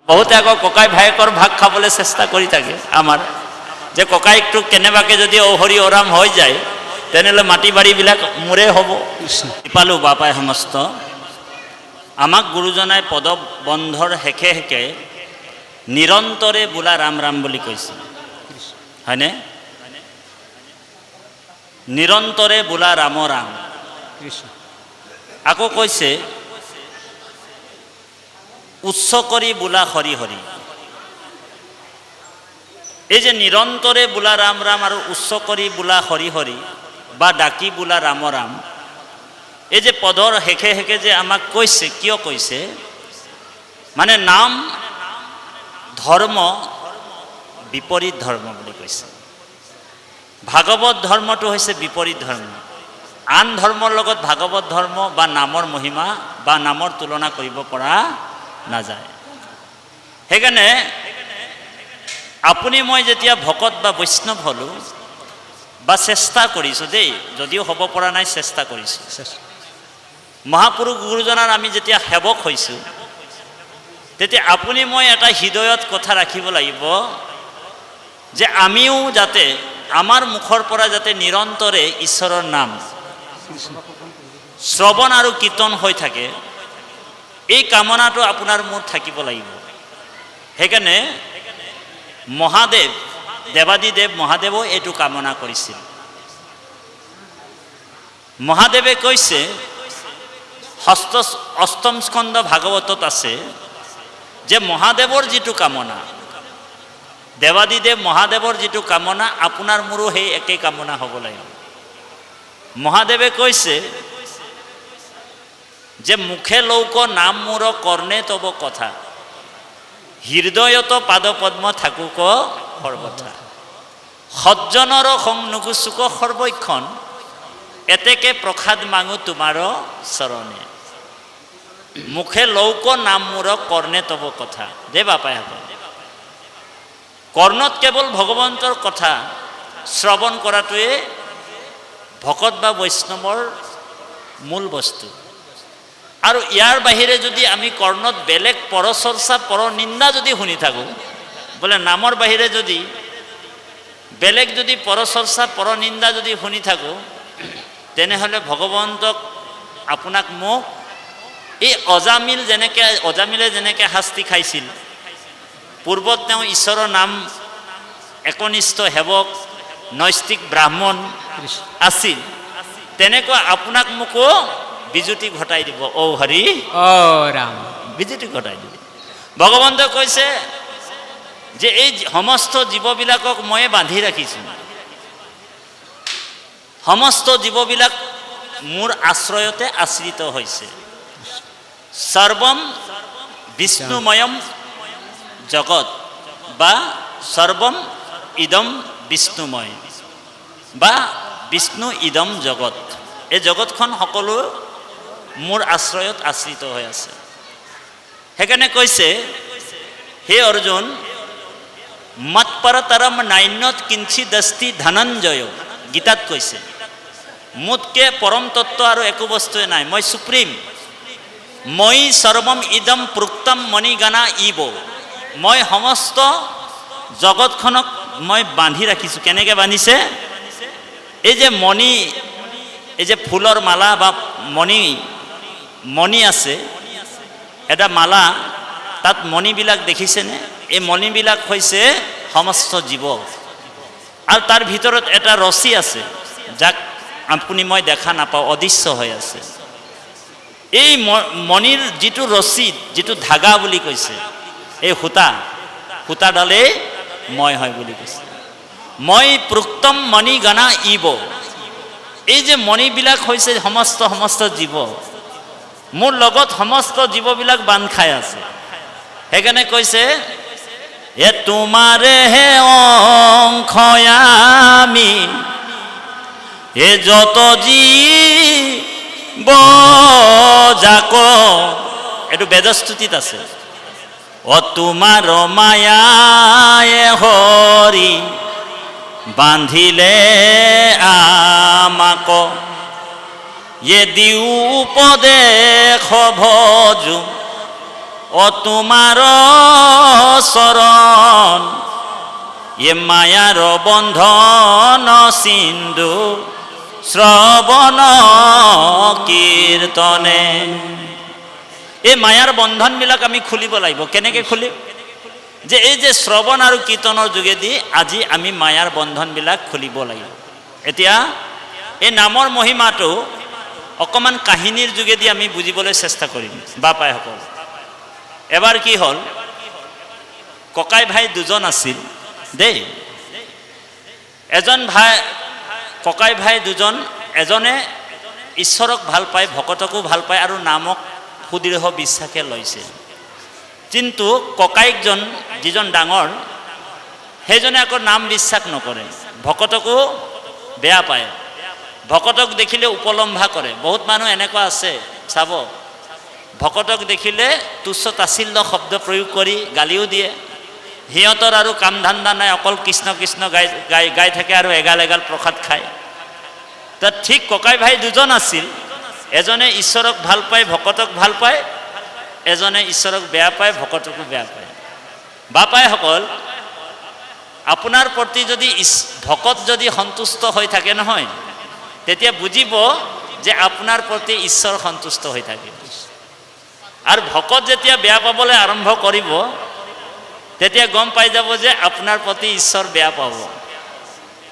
বহুতে আকৌ ককাই ভায়েকৰ ভাগ খাবলৈ চেষ্টা কৰি থাকে আমাৰ, যে ককাইকটো কেনেবাকৈ যদি হৰি ওৰাম হৈ যায় তেনেহ'লে মাটি বাৰীবিলাক মোৰে হ'ব। পালোঁ বাপাই সমস্ত আমাক গুৰুজনাই পদবন্ধৰ শেষে শেষে নিৰন্তৰে বোলা ৰাম ৰাম বুলি কৈছে, হয়নে? নিৰন্তৰে বোলা ৰাম ৰাম। আকৌ কৈছে উচ্চ কৰি বোলা হৰি হৰি। এই যে নিৰন্তৰে বোলা ৰাম ৰাম আৰু উচ্চ কৰি বোলা হৰি হৰি বা ডাকি বোলা ৰাম ৰাম, এই যে পদৰ শেষে শেষে যে আমাক কৈছে, কিয় কৈছে? মানে নাম ধৰ্ম বিপৰীত ধৰ্ম বুলি কৈছে। ভাগৱত ধৰ্মটো হৈছে বিপৰীত ধৰ্ম। আন ধৰ্মৰ লগত ভাগৱত ধৰ্ম বা নামৰ মহিমা বা নামৰ তুলনা কৰিব পৰা নাযায়। সেইকাৰণে আপুনি মই যেতিয়া ভকত বা বৈষ্ণৱ হ'লোঁ বা চেষ্টা কৰিছোঁ দেই, যদিও হ'ব পৰা নাই চেষ্টা কৰিছোঁ, মহাপুৰুষ গুৰুজনাৰ আমি যেতিয়া সেৱক হৈছোঁ, তেতিয়া আপুনি মই এটা হৃদয়ত কথা ৰাখিব লাগিব যে আমিও যাতে আমাৰ মুখৰ পৰা যাতে নিৰন্তৰে ঈশ্বৰৰ নাম শ্ৰৱণ আৰু কীৰ্তন হৈ থাকে, এই কামনাটো আপোনাৰ মোৰ থাকিব লাগিব। সেইকাৰণে মহাদেৱ, দেৱাদিদেৱ মহাদেৱো এইটো কামনা কৰিছিল। মহাদেৱে কৈছে, অষ্টম স্কন্ধ ভাগৱতত আছে যে মহাদেৱৰ যিটো কামনা, দেৱাদিদেৱ মহাদেৱৰ যিটো কামনা, আপোনাৰ মোৰো সেই একেই কামনা হ'ব লাগিব। মহাদেৱে কৈছে যে মুখে লৌক নাম মোৰ কৰ্ণে তব কথা, হৃদয়ত পাদ পদ্ম থাকুক সৰ্বথা, সজ্জনৰ সং নুগুচুক সৰ্বক্ষণ, এতেকে প্ৰসাদ মাঙো তোমাৰ চৰণে। মুখে লৌক নাম মোৰ কৰ্ণে তব কথা। দে বাপাই হ'ব, কৰ্ণত কেৱল ভগৱন্তৰ কথা শ্ৰৱণ কৰাটোৱে ভকত বা বৈষ্ণৱৰ মূল বস্তু। আৰু ইয়াৰ বাহিৰে যদি আমি কৰ্ণত বেলেগ পৰচৰ্চা পৰনিন্দা যদি শুনি থাকোঁ, বোলে নামৰ বাহিৰে যদি বেলেগ যদি পৰচৰ্চা পৰনিন্দা যদি শুনি থাকোঁ, তেনেহ'লে ভগৱন্তক আপোনাক মোক এই অজামিলে যেনেকৈ শাস্তি খাইছিল, পূৰ্বত তেওঁ ঈশ্বৰৰ নাম একনিষ্ঠ সেৱক নৈষ্টিক ব্ৰাহ্মণ আছিল, তেনেকুৱা আপোনাক মোকো বিজুতি ঘটাই দিব। ঔ হৰি ও ৰাম, বিজুতি ঘটাই দিব। ভগৱন্তই কৈছে যে এই সমস্ত জীৱবিলাকক ময়ে বান্ধি ৰাখিছোঁ, সমস্ত জীৱবিলাক মোৰ আশ্ৰয়তে আশ্ৰিত হৈছে। সৰ্বম বিষ্ণুময়ম জগত বা সৰ্বম ইদম বিষ্ণুময় বা বিষ্ণু ইদম জগত, এই জগতখন সকলো মোৰ আশ্ৰয়ত আশ্ৰিত হৈ আছে। সেইকাৰণে কৈছে, হে অৰ্জুন, মৎপৰতৰম নান্যত কিঞ্চিদস্তি ধনঞ্জয়, গীতাত কৈছে মোতকে পৰম তত্ত্ব আৰু একো বস্তুৱে নাই, মই সুপ্ৰিম, মই সৰ্বম ইদম প্ৰোক্তম মণিগণা ইব, মই সমস্ত জগতখনক মই বান্ধি ৰাখিছোঁ। কেনেকৈ বান্ধিছে? এই যে মণি, এই যে ফুলৰ মালা বা মণি আছে, এটা মালা, তাত মণিবিলাক দেখিছেনে? এই মণিবিলাক হৈছে সমস্ত জীৱ, আৰু তাৰ ভিতৰত এটা ৰছী আছে যাক আপুনি মই দেখা নাপাওঁ, অদৃশ্য হৈ আছে। এই মণিৰ যিটো ৰছী, যিটো ধাগা বুলি কৈছে, এই সূতাডালেই মই হয় বুলি কৈছে। মই প্ৰোক্তম মণিগণা ইব, এই যে মণিবিলাক হৈছে সমস্ত জীৱ, মোৰ লগত সমস্ত জীৱবিলাক বান্ধ খাই আছে। সেইকাৰণে কৈছে, এ তোমাৰে হে অংশ আমি, এ যত জীৱ যাক, এইটো বেদস্তুতিত আছে। অ তোমাৰ মায়ায়ে হৰি বান্ধিলে আমাক, এ দিও উপদেশ ভজো, অ তোমাৰ চৰণ এ মায়াৰ বন্ধন সিন্ধু শ্ৰৱণ কীৰ্তনে। এই মায়াৰ বন্ধনবিলাক আমি খুলিব লাগিব। কেনেকৈ খুলিম? যে এই যে শ্ৰৱণ আৰু কীৰ্তনৰ যোগেদি আজি আমি মায়াৰ বন্ধনবিলাক খুলিব লাগিব। এতিয়া এই নামৰ মহিমাটো অকণমান কাহিনীৰ যোগেদি আমি বুজিবলৈ চেষ্টা কৰিম বাপাইসকল। এবাৰ কি হ'ল, ককাই ভাই দুজন আছিল দেই। এজন ভাই, ককাই ভাই দুজন, এজনে ঈশ্বৰক ভাল পায়, ভকতকো ভাল পায় আৰু নামক সুদৃঢ় বিশ্বাসে লৈছে। কিন্তু ককাইকজন যিজন ডাঙৰ, সেইজনে আকৌ নাম বিশ্বাস নকৰে, ভকতকো বেয়া পায়, ভকতক দেখিলে উপলম্ভা কৰে। বহুত মানুহ এনেকুৱা আছে চাব, ভকতক দেখিলে তুচ্ছ তাচ্ছিল্য শব্দ প্ৰয়োগ কৰি গালিও দিয়ে। সিহঁতৰ আৰু কাম ধান্দা নাই, অকল কৃষ্ণ কৃষ্ণ গাই থাকে আৰু এগাল এগাল প্ৰসাদ খায়। তাত ঠিক ককাই ভাই দুজন আছিল, এজনে ঈশ্বৰক ভাল পায়, ভকতক ভাল পায়, এজনে ঈশ্বৰক বেয়া পায়, ভকতকো বেয়া পায়। বাপাইসকল, আপোনাৰ প্ৰতি যদি ভকত যদি সন্তুষ্ট হৈ থাকে নহয়, তেতিয়া বুজিব যে আপোনাৰ প্ৰতি ঈশ্বৰ সন্তুষ্ট হৈ থাকে। আৰু ভকত যেতিয়া বেয়া পাবলৈ আৰম্ভ কৰিব, তেতিয়া গম পাই যাব যে আপোনাৰ প্ৰতি ঈশ্বৰ বেয়া পাব।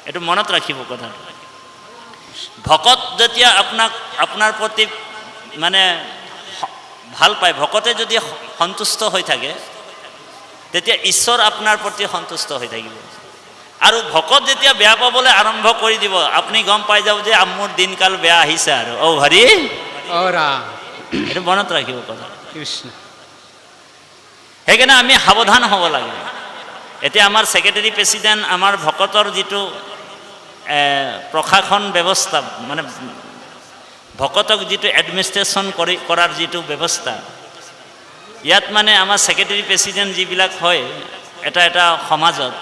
এইটো মনত ৰাখিব কথাটো। ভকত যেতিয়া আপোনাৰ প্ৰতি মানে ভাল পায়, ভকতে যদি সন্তুষ্ট হৈ থাকে, তেতিয়া ঈশ্বৰ আপোনাৰ প্ৰতি সন্তুষ্ট হৈ থাকিব। আৰু ভকত যেতিয়া বেয়া পাবলৈ আৰম্ভ কৰি দিব, আপুনি গম পাই যাব যে মোৰ দিনকাল বেয়া আহিছে আৰু হৰি এইটো মনত ৰাখিব কথা কৃষ্ণ। সেইকাৰণে আমি সাৱধান হ'ব লাগে। এতিয়া আমাৰ ছেক্ৰেটাৰী প্ৰেছিডেণ্ট, আমাৰ ভকতৰ যিটো প্ৰশাসন ব্যৱস্থা, মানে ভকতক যিটো এডমিনিষ্ট্ৰেশ্যন কৰাৰ যিটো ব্যৱস্থা, ইয়াত মানে আমাৰ ছেক্ৰেটাৰী প্ৰেছিডেণ্ট যিবিলাক হয় এটা এটা সমাজত,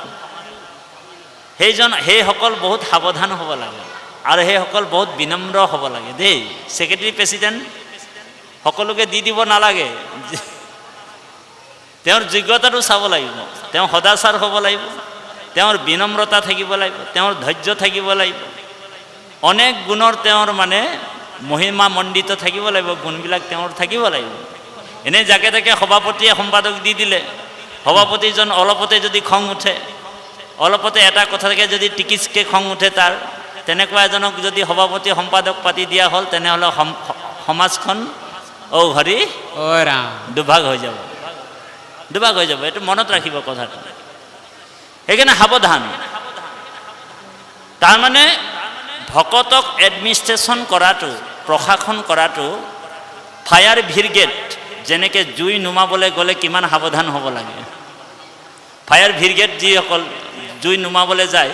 সেইসকল বহুত সাৱধান হ'ব লাগে আৰু সেইসকল বহুত বিনম্ৰ হ'ব লাগে দেই। ছেক্ৰেটাৰী প্ৰেছিডেণ্ট সকলোকে দি দিব নালাগে, তেওঁৰ যোগ্যতাটো চাব লাগিব, তেওঁ সদাচাৰ হ'ব লাগিব, তেওঁৰ বিনম্ৰতা থাকিব লাগিব, তেওঁৰ ধৈৰ্য থাকিব লাগিব, অনেক গুণৰ তেওঁৰ মানে মহিমা মণ্ডিত থাকিব লাগিব, গুণবিলাক তেওঁৰ থাকিব লাগিব। এনেই যাকে তাকে সভাপতিয়ে সম্পাদক দি দিলে, সভাপতিজন অলপতে যদি খং উঠে, অলপতে এটা কথাকে যদি টিকিচকৈ খং উঠে তাৰ, তেনেকুৱা এজনক যদি সভাপতি সম্পাদক পাতি দিয়া হ'ল, তেনেহ'লে সমাজখন হৰি দুভাগ হৈ যাব, দুভাগ হৈ যাব। এইটো মনত ৰাখিব কথাটো। সেইকাৰণে সাৱধান। তাৰমানে ভকতক এডমিনিষ্ট্ৰেশ্যন কৰাটো, প্ৰশাসন কৰাটো, ফায়াৰ ব্ৰিগেড যেনেকৈ জুই নুমাবলৈ গ'লে কিমান সাৱধান হ'ব লাগে, ফায়াৰ ব্ৰিগেড যিসকল জুই নুমাবলৈ যায়,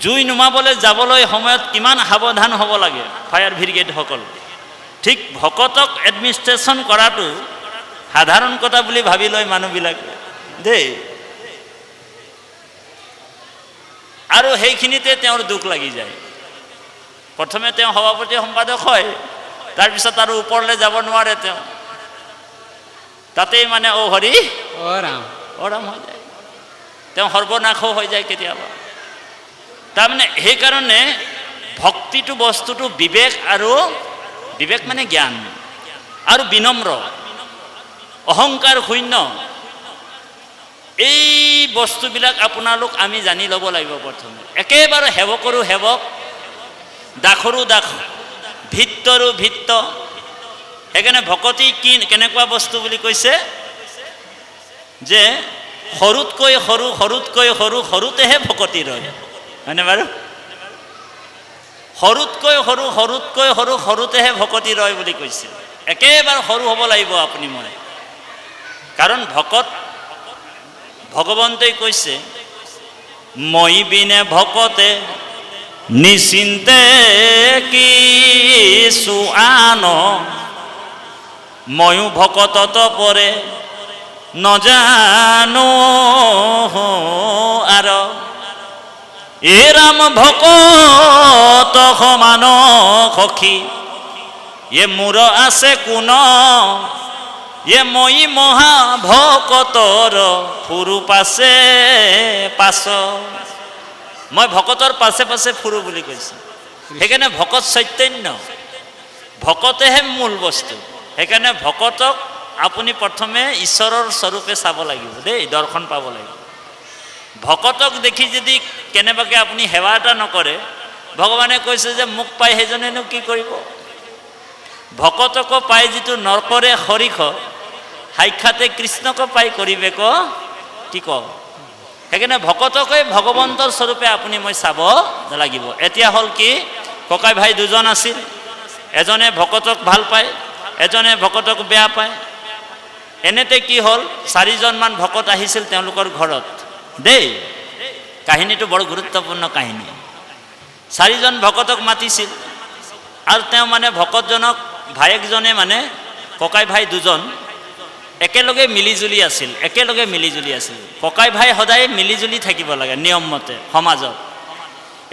জুই নুমাবলৈ যাবলৈ সময়ত কিমান সাৱধান হ'ব লাগে ফায়াৰ ব্ৰিগেডসকল, ঠিক ভকতক এডমিনিষ্ট্ৰেশ্যন কৰাটো সাধাৰণ কথা বুলি ভাবি লয় মানুহবিলাকে দেই। আৰু সেইখিনিতে তেওঁৰ দুখ লাগি যায়। প্ৰথমে তেওঁ সভাপতি সম্পাদক হয়, তাৰপিছত আৰু ওপৰলৈ যাব নোৱাৰে তেওঁ, তাতেই মানে হৰি ৰাম হৈ যায়, তেওঁ সৰ্বনাশো হৈ যায় কেতিয়াবা। তাৰমানে সেইকাৰণে ভক্তিটো বস্তুটো বিবেক, আৰু বিবেক মানে জ্ঞান, আৰু বিনম্ৰ, অহংকাৰ শূন্য, এই বস্তুবিলাক আপোনালোক আমি জানি ল'ব লাগিব প্ৰথমে। একেবাৰে সেৱকৰো সেৱক, দাসৰো দাস, ভিত্তৰো ভিত্ত। সেইকাৰণে ভকতি কি কেনেকুৱা বস্তু বুলি কৈছে যে সৰুতকৈ সৰু, সৰুতকৈ সৰু, সৰুতেহে ভকতি ৰয়, হয়নে বাৰু? সৰুতকৈ সৰু, সৰুতকৈ সৰু, সৰুতেহে ভকতি ৰয় বুলি কৈছে। একেবাৰে সৰু হ'ব লাগিব আপুনি মই, কাৰণ ভকত ভগৱন্তই কৈছে মই বিনে ভকতে নিচিন্তে কিছু আন, ময়ো ভকতত পৰে নজানো আৰ, এ ৰাম ভকত সমান সখী, এ মূৰ আছে কোন মই মহা ভকতৰ ফুৰু পাছে পাছ, মই ভকতৰ পাছে পাছে ফুৰো বুলি কৈছে। সেইকাৰণে ভকত চৈতন্য, ভকতেহে মূল বস্তু। সেইকাৰণে ভকতক আপুনি প্ৰথমে ঈশ্বৰৰ স্বৰূপে চাব লাগিব দেই, দৰ্শন পাব লাগিব। ভকতক দেখি যদি কেনেবাকৈ আপুনি সেৱা এটা নকৰে, ভগৱানে কৈছে যে মোক পাই সেইজনেনো কি কৰিব। ভকতক পাই যিটো নৰকৰে হৰিষ, সাক্ষাতে কৃষ্ণক পাই কৰিবে ক কি ক। সেইকাৰণে ভকতকে ভগৱন্তৰ স্বৰূপে আপুনি মই চাব লাগিব। এতিয়া হ'ল কি, ককাই ভাই দুজন আছিল, এজনে ভকতক ভাল পায়, এজনে ভকতক বেয়া পায়। এনেতে কি হ'ল, 4জনমান ভকত আহিছিল তেওঁলোকৰ ঘৰত দেই। কাহিনীটো বৰ গুৰুত্বপূৰ্ণ কাহিনী। 4জন ভকতক মাতিছিল আৰু তেওঁ মানে ভকতজনক, ভায়েকজনে মানে ককাই ভাই দুজন একেলগে মিলিজুলি আছিল, একেলগে মিলিজুলি আছিল। ককাই ভাই সদায় মিলিজুলি থাকিব লাগে নিয়মমতে সমাজত।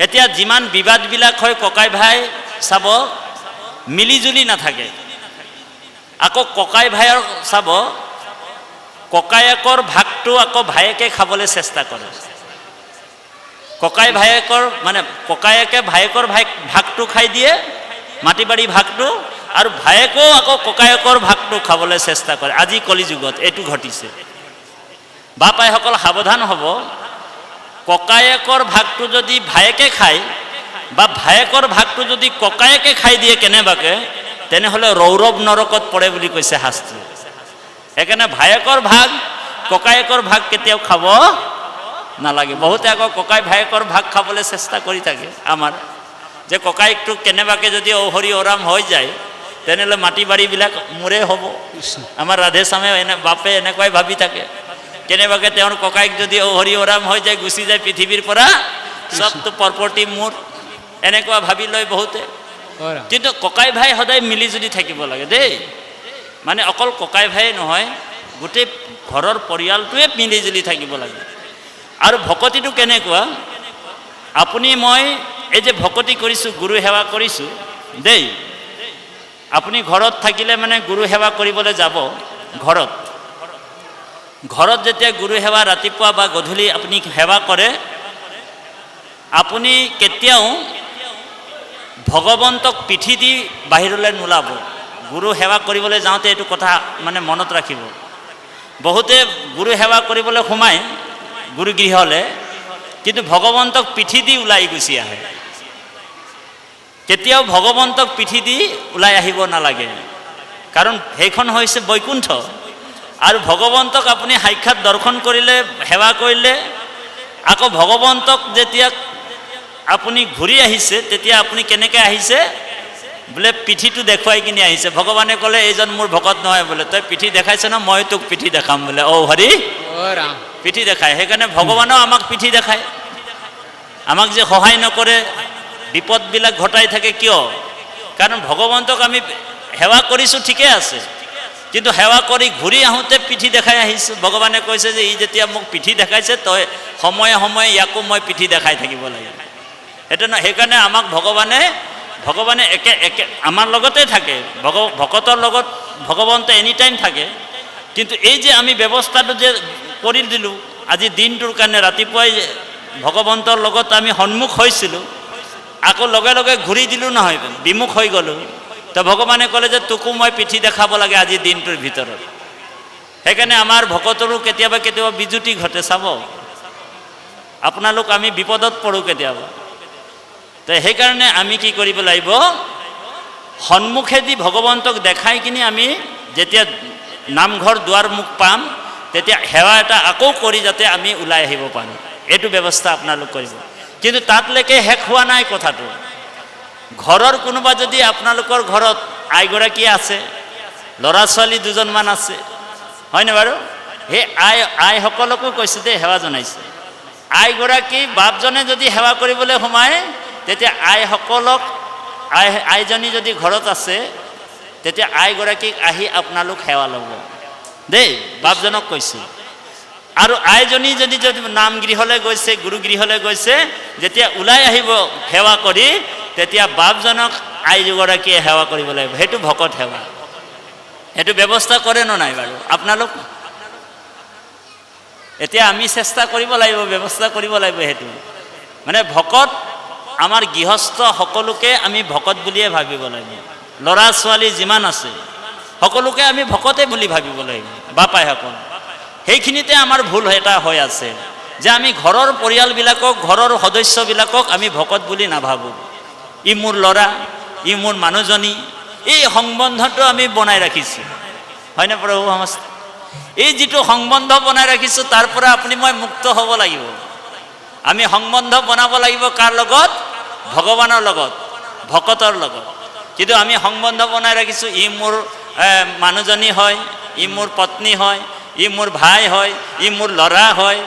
এতিয়া যিমান বিবাদবিলাক হয় ককাই ভাই চাব মিলিজুলি নাথাকে। আকৌ ককাই ভাইৰ চাব ককায়েকৰ ভাগটো আকৌ ভায়েকে খাবলৈ চেষ্টা কৰে। ককাই ভায়েকৰ মানে ককায়েকে ভায়েকৰ ভাগটো খাই দিয়ে, মাটি বাৰী ভাগটো, আৰু ভায়েকেও আকৌ ককায়েকৰ ভাগটো খাবলৈ চেষ্টা কৰে। আজি কলিযুগত এইটো ঘটিছে। বাপাইসকল সাৱধান হ'ব, ককায়েকৰ ভাগটো যদি ভায়েকে খায় বা ভায়েকৰ ভাগটো যদি ককায়েকে খাই দিয়ে কেনেবাকে, তেনেহ'লে ৰৌৰৱ নৰকত পৰে বুলি কৈছে শাস্ত্ৰে। সেইকাৰণে ভায়েকৰ ভাগ ককায়েকৰ ভাগ কেতিয়াও খাব নালাগে। বহুতে আকৌ ককাই ভায়েকৰ ভাগ খাবলৈ চেষ্টা কৰি থাকে আমাৰ, যে ককায়েকটো কেনেবাকে যদি অহৰি অৰাম হৈ যায় তেনেহ'লে মাটি বাৰীবিলাক মোৰে হ'ব। আমাৰ ৰাধেশ্যামে বাপে এনেকুৱাই ভাবি থাকে, কেনেবাকে তেওঁৰ ককায়েক যদি অহৰি অৰাম হৈ যায়, গুচি যায় পৃথিৱীৰ পৰা, চবটো প্ৰপাৰ্টি মোৰ, এনেকুৱা ভাবি লয় বহুতে। কিন্তু ককাই ভাই সদায় মিলিজুলি থাকিব লাগে দেই। মানে অকল ককাই ভাই নহয়, গোটেই ঘৰৰ পৰিয়ালটোৱে মিলিজুলি থাকিব লাগে। আৰু ভকতিটো কেনেকুৱা, আপুনি মই এই যে ভকতি কৰিছোঁ, গুৰু সেৱা কৰিছোঁ দেই, আপুনি ঘৰত থাকিলে মানে গুৰু সেৱা কৰিবলৈ যাব, ঘৰত যেতিয়া গুৰু সেৱা ৰাতিপুৱা বা গধূলি আপুনি সেৱা কৰে, আপুনি কেতিয়াও ভগৱন্তক পিঠি দি বাহিৰলৈ নোলাব। গুৰু সেৱা কৰিবলৈ যাওঁতে এইটো কথা মানে মনত ৰাখিব। বহুতে গুৰু সেৱা কৰিবলৈ সোমায় গুৰুগৃহলৈ, কিন্তু ভগৱন্তক পিঠি দি ওলাই গুচি আহে। কেতিয়াও ভগৱন্তক পিঠি দি ওলাই আহিব নালাগে, কাৰণ সেইখন হৈছে বৈকুণ্ঠ। আৰু ভগৱন্তক আপুনি সাক্ষাৎ দৰ্শন কৰিলে, সেৱা কৰিলে, আকৌ ভগৱন্তক যেতিয়া আপুনি ঘূৰি আহিছে, তেতিয়া আপুনি কেনেকৈ আহিছে বোলে পিঠিটো দেখুৱাই কিনি আহিছে। ভগৱানে ক'লে এইজন মোৰ ভকত নহয় বোলে, তই পিঠি দেখাইছ ন, মই তোক পিঠি দেখাম বোলে। অ হৰি, পিঠি দেখায়। সেইকাৰণে ভগৱানেও আমাক পিঠি দেখায়। আমাক যে সহায় নকৰে, বিপদবিলাক ঘটাই থাকে, কিয়? কাৰণ ভগৱন্তক আমি সেৱা কৰিছোঁ, ঠিকে আছে, কিন্তু সেৱা কৰি ঘূৰি আহোঁতে পিঠি দেখাই আহিছোঁ। ভগৱানে কৈছে যে ই যেতিয়া মোক পিঠি দেখাইছে, তই সময়ে সময়ে ইয়াকো মই পিঠি দেখাই থাকিব লাগে। সেইটো নহয়। সেইকাৰণে আমাক ভগৱানে একে আমাৰ লগতে থাকে, ভকতৰ লগত ভগৱন্ত এনি টাইম থাকে। কিন্তু এই যে আমি ব্যৱস্থাটো যে কৰি দিলোঁ, আজি দিনটোৰ কাৰণে ৰাতিপুৱাই ভগৱন্তৰ লগত আমি সন্মুখ হৈছিলোঁ, আকৌ লগে লগে ঘূৰি দিলোঁ নহয়, বিমুখ হৈ গ'লোঁ, তো ভগৱানে ক'লে যে তোকো মই পিঠি দেখাব লাগে আজি দিনটোৰ ভিতৰত। সেইকাৰণে আমাৰ ভকতৰো কেতিয়াবা কেতিয়াবা বিজুতি ঘটে। চাব আপোনালোক, আমি বিপদত পৰোঁ কেতিয়াবা। তো সেইকাৰণে আমি কি কৰিব লাগিব, সন্মুখেদি ভগৱন্তক দেখাই কিনি আমি যেতিয়া নামঘৰ দুৱাৰ মুখ পাম, তেতিয়া সেৱা এটা আকৌ কৰি যাতে আমি ওলাই আহিব পাৰোঁ, এইটো ব্যৱস্থা আপোনালোক কৰিব। কিন্তু তাতলৈকে শেষ হোৱা নাই কথাটো। ঘৰৰ কোনোবা যদি আপোনালোকৰ ঘৰত আইগৰাকী আছে, ল'ৰা ছোৱালী দুজনমান আছে, হয়নে বাৰু? সেই আইসকলকো কৈছোঁ দেই, সেৱা জনাইছোঁ। আইগৰাকী বাপজনে যদি সেৱা কৰিবলৈ সোমায়, তেতিয়া আইসকলক, আইজনী যদি ঘৰত আছে, তেতিয়া আইগৰাকীক আহি আপোনালোক সেৱা ল'ব দেই, বাপজনক কৈছোঁ। আৰু আইজনী যদি নামগৃহলৈ গৈছে, গুৰুগৃহলৈ গৈছে, যেতিয়া ওলাই আহিব সেৱা কৰি, তেতিয়া বাপজনক আইগৰাকীয়ে সেৱা কৰিব লাগিব। সেইটো ভকত সেৱা। সেইটো ব্যৱস্থা কৰে নে নাই বাৰু আপোনালোক? এতিয়া আমি চেষ্টা কৰিব লাগিব, ব্যৱস্থা কৰিব লাগিব সেইটো। মানে ভকত আমাৰ গৃহস্থ সকলোকে আমি ভকত বুলিয়ে ভাবিব লাগিব। ল'ৰা ছোৱালী যিমান আছে সকলোকে আমি ভকতে বুলি ভাবিব লাগিব। বাপাইসকল, সেইখিনিতে আমাৰ ভুল এটা হৈ আছে যে আমি ঘৰৰ পৰিয়ালবিলাকক, ঘৰৰ সদস্যবিলাকক আমি ভকত বুলি নাভাবোঁ। ই মোৰ ল'ৰা, ই মোৰ মানুহজনী, এই সম্বন্ধটো আমি বনাই ৰাখিছোঁ, হয়নে প্ৰভু সমস্ত? এই যিটো সম্বন্ধ বনাই ৰাখিছোঁ তাৰ পৰা আপুনি মই মুক্ত হ'ব লাগিব। আমি সম্বন্ধ বনাব লাগিব কাৰ লগত? ভগৱানৰ লগত, ভকতৰ লগত। কিন্তু আমি সম্বন্ধ বনাই ৰাখিছোঁ, ই মোৰ মানুহজনী হয়, ই মোৰ পত্নী হয়, ই মোৰ ভাই হয়, ই মোৰ ল'ৰা হয়।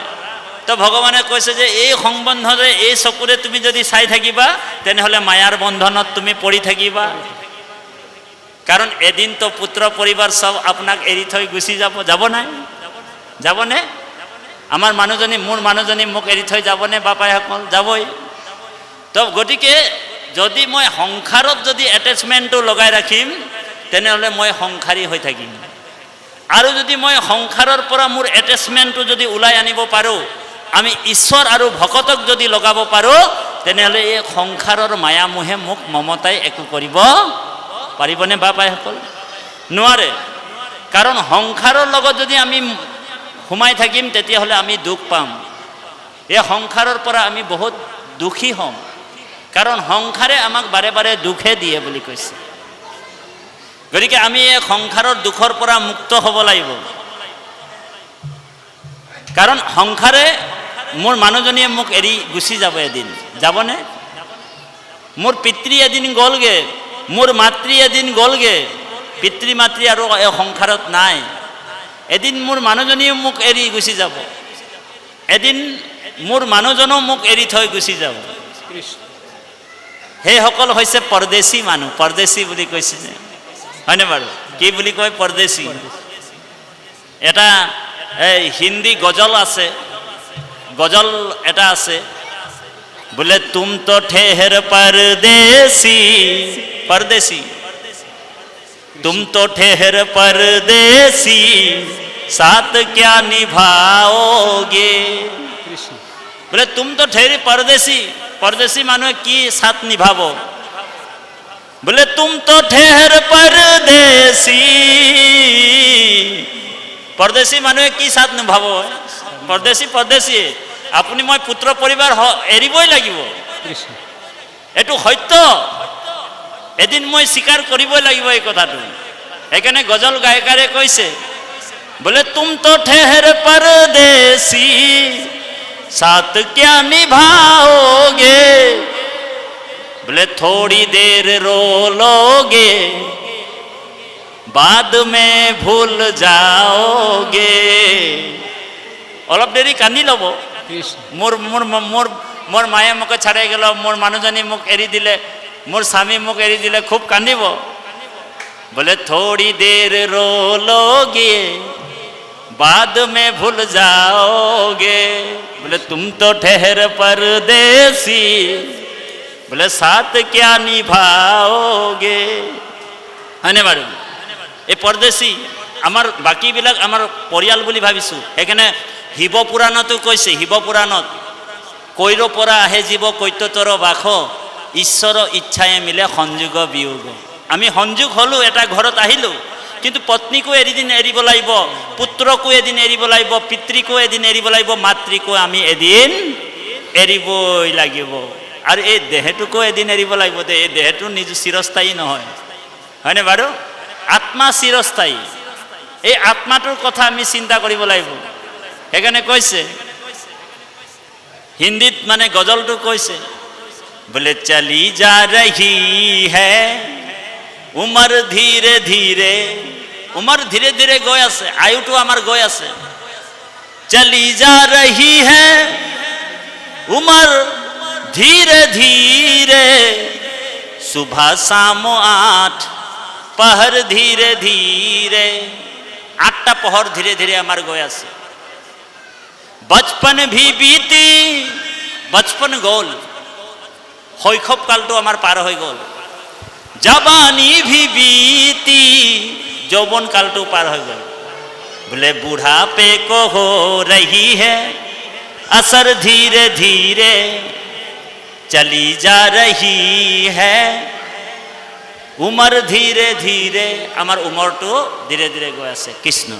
তো ভগৱানে কৈছে যে এই সম্বন্ধৰে, এই চকুৰে তুমি যদি চাই থাকিবা তেনেহ'লে মায়াৰ বন্ধনত তুমি পৰি থাকিবা। কাৰণ এদিনতো পুত্ৰ পৰিবাৰ চব আপোনাক এৰি থৈ গুচি যাব, যাব নাই? যাবনে? আমাৰ মানুহজনী, মোৰ মানুহজনী মোক এৰি থৈ যাবনে বাপাইসকল? যাবই। তো গতিকে যদি মই সংসাৰত যদি এটেচমেণ্টটো লগাই ৰাখিম তেনেহ'লে মই সংসাৰী হৈ থাকিম। আৰু যদি মই সংসাৰৰ পৰা মোৰ এটেচমেণ্টটো যদি ওলাই আনিব পাৰোঁ, আমি ঈশ্বৰ আৰু ভকতক যদি লগাব পাৰোঁ, তেনেহ'লে এই সংসাৰৰ মায়ামোহে মোক মমতাই একো কৰিব পাৰিবনে বাপাইসকল? নোৱাৰে। কাৰণ সংসাৰৰ লগত যদি আমি সোমাই থাকিম তেতিয়াহ'লে আমি দুখ পাম। এই সংসাৰৰ পৰা আমি বহুত দুখী হ'ম। কাৰণ সংসাৰে আমাক বাৰে বাৰে দুখে দিয়ে বুলি কৈছে। গতিকে আমি এই সংসাৰৰ দুখৰ পৰা মুক্ত হ'ব লাগিব। কাৰণ সংসাৰে, মোৰ মানুহজনীয়ে মোক এৰি গুচি যাব এদিন, যাবনে? মোৰ পিতৃ এদিন গ'লগে, মোৰ মাতৃ এদিন গ'লগে। পিতৃ মাতৃ আৰু এই সংসাৰত নাই। এদিন মোৰ মানুহজনীও মোক এৰি গুচি যাব, এদিন মোৰ মানুহজনো মোক এৰি থৈ গুচি যাব। সেইসকল হৈছে পৰদেশী মানুহ। পৰদেশী বুলি কৈছে, হয়নে বাৰু? কি বুলি কয়? পৰদেশী। এটা এই হিন্দী গজল আছে, গজল এটা আছে, বোলে তুম তো ঠেহর পরদেশী, পরদেশী, तुम तो ठहर परदेसी, साथ क्या निभाओगे? बोले तुम तो ठहरे परदेसी, परदेसी मानो की साथ निभावो? बोले तुम तो ठहर परदेसी, परदेसी मानो की साथ निभावो? परदेसी परदेसी, अपनी मैं पुत्र परिवार एरिबই লাগিব, এটো সত্য। এদিন মই স্বীকাৰ কৰিবই লাগিব এই কথাটো। সেইকাৰণে গজল গায়কাৰে কৈছে, বোলে তুম তো ঠেহৰ পৰদেশী, সাথ ক্যা নিভাओगे? बोले थोड़ी देर रो लोगे, बाद में भूल जाओगे। অলপ দেৰি কান্দি ল'ব। মোৰ মোৰ মোৰ মোৰ মায়ে মোক ছাড়াই গেল, মোৰ মানুহজনী মোক এৰি দিলে, मोर स्वामी मुख एरी दिले, खूब कांदिब। बोले थोड़ी देर रो लोगे, बाद में भूल जाओगे। बोले तुम तो ठहर परदेसी, बोले साथ क्या निभाओगे? हने बारू ए परदेसी आमार बाकी बिलाक आमार परियाल बुली भाविसु। एखाने शिव पुराणतो কৈছে, शिव पुराणत কৈৰ পৰা আহে জীৱ কৈত্যতৰ বাস, ঈশ্বৰ ইচ্ছায়ে মিলে সংযোগ বিয়োগ। আমি সংযোগ হলো, এটা ঘৰত আহিলো, কিন্তু পত্নীকো এদিন এৰিব লাগিব, পুত্ৰকো এদিন এৰিব লাগিব, পিতৃকো এদিন এৰিব লাগিব, মাতৃকো আমি এদিন এৰিবই লাগিব। আৰু এই দেহটোকো এদিন এৰিব লাগিব। এই দেহটো নিজ চিৰস্থায়ী নহয়, হয়নে বাৰু? আত্মা চিৰস্থায়ী। এই আত্মাটোৰ কথা আমি চিন্তা কৰিব লাগিব। সেইকাৰণে কৈছে হিন্দীত, মানে গজলটো কৈছে, बोले चली जा रही है उम्र धीरे धीरे, उम्र धीरे धीरे गई आसे, आयुटो आमार गई आसे। चली जा रही है उम्र धीरे धीरे, सुबह शाम 8 पहर धीरे धीरे, 8टा पहर धीरे धीरे आमार गई आसे। बचपन भी बीती, बचपन गोल, শৈশৱ কালটো আমাৰ পাৰ হৈ গ'ল। জবানী ভি বিতি, যৌৱন কালটো পাৰ হৈ গ'ল বোলে বুঢ়াপে কো হো ৰহি হে असर धीरे धीरे चली जा रही है उमर धीरे धीरे आमार उमरটো धीरे धीरे गৈ আছে কৃষ্ণ